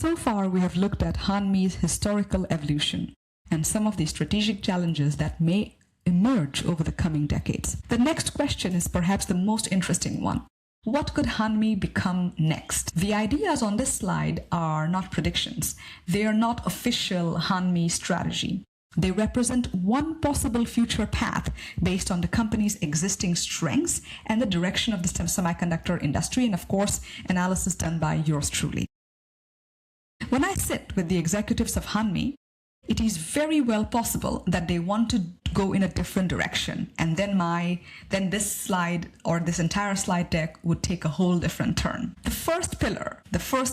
So far, we have looked at Hanmi's historical evolution and some of the strategic challenges that may emerge over the coming decades. The next question is perhaps the most interesting one. What could Hanmi become next? The ideas on this slide are not predictions. They are not official Hanmi strategy. They represent one possible future path based on the company's existing strengths and the direction of the semiconductor industry, and of course, analysis done by yours truly. When I sit with the executives of Hanmi, it is very well possible that they want to go in a different direction, and then this slide or this entire slide deck would take a whole different turn. The first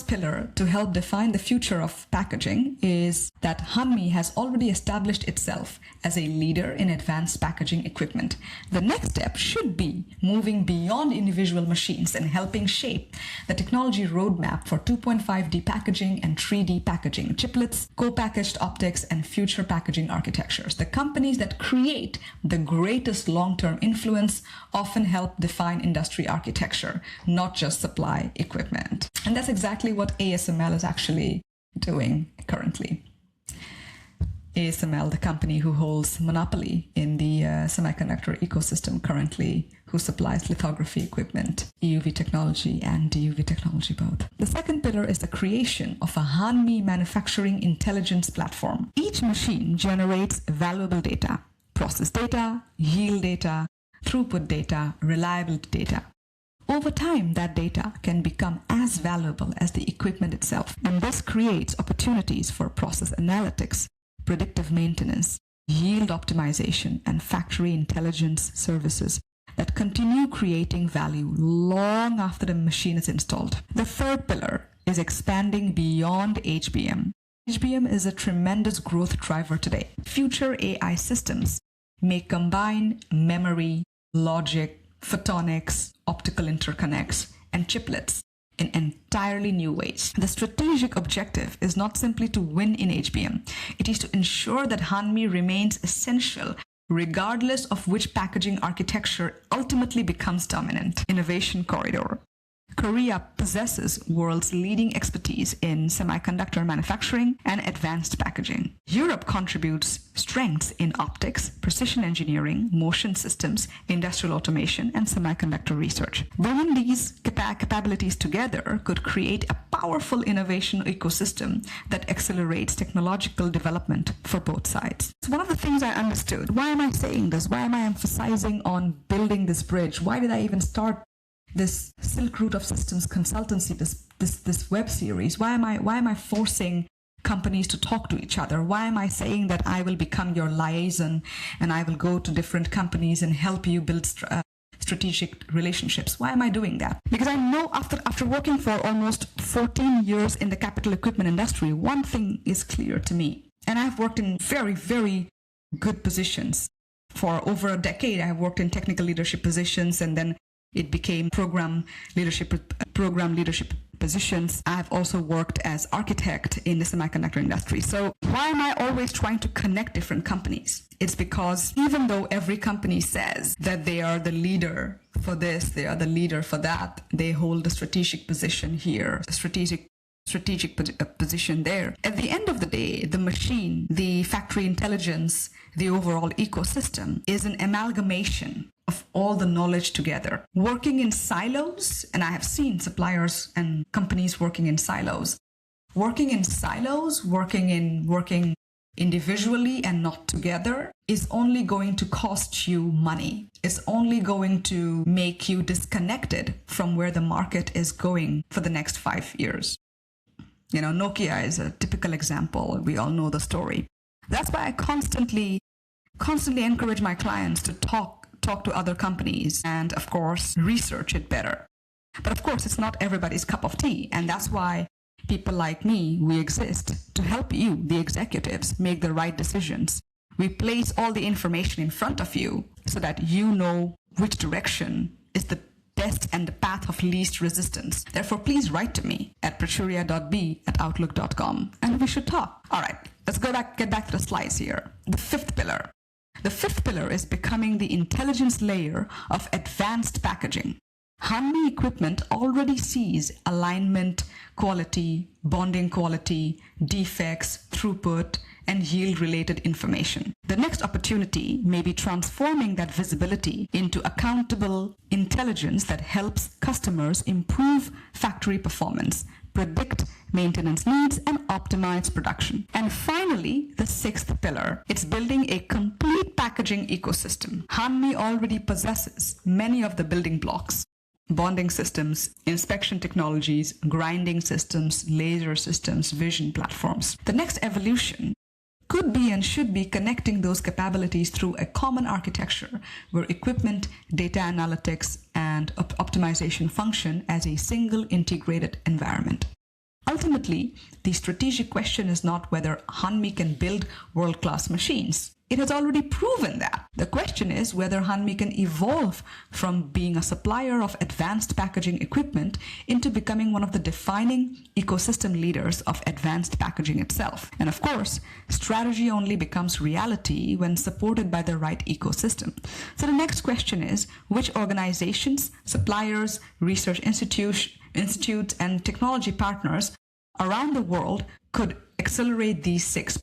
pillar to help define the future of packaging is that Hanmi has already established itself as a leader in advanced packaging equipment. The next step should be moving beyond individual machines and helping shape the technology roadmap for 2.5D packaging and 3D packaging, chiplets, co-packaged optics, and future packaging architectures. The companies that create the greatest long-term influence often help define industry architecture, not just supply equipment. And that's exactly what ASML is actually doing currently. ASML, the company who holds monopoly in the semiconductor ecosystem currently, who supplies lithography equipment, EUV technology and DUV technology both. The second pillar is the creation of a Hanmi manufacturing intelligence platform. Each machine generates valuable data, process data, yield data, throughput data, reliability data. Over time, that data can become as valuable as the equipment itself, and this creates opportunities for process analytics, predictive maintenance, yield optimization, and factory intelligence services that continue creating value long after the machine is installed. The third pillar is expanding beyond HBM. HBM is a tremendous growth driver today. Future AI systems may combine memory, logic, photonics, optical interconnects, and chiplets in entirely new ways. The strategic objective is not simply to win in HBM. It is to ensure that Hanmi remains essential regardless of which packaging architecture ultimately becomes dominant. Innovation corridor. Korea possesses world's leading expertise in semiconductor manufacturing and advanced packaging. Europe contributes strengths in optics, precision engineering, motion systems, industrial automation, and semiconductor research. Bringing these capabilities together could create a powerful innovation ecosystem that accelerates technological development for both sides. So one of the things I understood, why am I saying this? Why am I emphasizing on building this bridge? Why did I even start this Silk Route of Systems consultancy, this web series? Why am I forcing companies to talk to each other? Why am I saying that I will become your liaison and I will go to different companies and help you build strategic relationships? Why am I doing that? Because I know after working for almost 14 years in the capital equipment industry, one thing is clear to me. And I've worked in very, very good positions. For over a decade, I worked in technical leadership positions, and then it became program leadership positions. I've also worked as architect in the semiconductor industry. So why am I always trying to connect different companies? It's because even though every company says that they are the leader for this, they are the leader for that, they hold a strategic position here, a strategic position there. At the end of the day, the machine, the factory intelligence, the overall ecosystem is an amalgamation of all the knowledge together. Working in silos, and I have seen suppliers and companies working in silos. Working individually and not together is only going to cost you money. It's only going to make you disconnected from where the market is going for the next 5 years. You know, Nokia is a typical example. We all know the story. That's why I constantly encourage my clients to talk to other companies and, of course, research it better. But of course, it's not everybody's cup of tea. And that's why people like me, we exist to help you, the executives, make the right decisions. We place all the information in front of you so that you know which direction is the best and the path of least resistance. Therefore, please write to me at prachurya.b@outlook.com and we should talk. All right, let's get back to the slides here. The fifth pillar. The fifth pillar is becoming the intelligence layer of advanced packaging. Hanmi equipment already sees alignment quality, bonding quality, defects, throughput, and yield-related information. The next opportunity may be transforming that visibility into accountable intelligence that helps customers improve factory performance, predict maintenance needs, and optimize production. And finally, the sixth pillar. It's building a complete packaging ecosystem. Hanmi already possesses many of the building blocks: bonding systems, inspection technologies, grinding systems, laser systems, vision platforms. The next evolution could be and should be connecting those capabilities through a common architecture where equipment, data analytics, and optimization function as a single integrated environment. Ultimately, the strategic question is not whether Hanmi can build world-class machines. It has already proven that. The question is whether Hanmi can evolve from being a supplier of advanced packaging equipment into becoming one of the defining ecosystem leaders of advanced packaging itself. And of course, strategy only becomes reality when supported by the right ecosystem. So the next question is, which organizations, suppliers, research institutes, and technology partners around the world could accelerate these six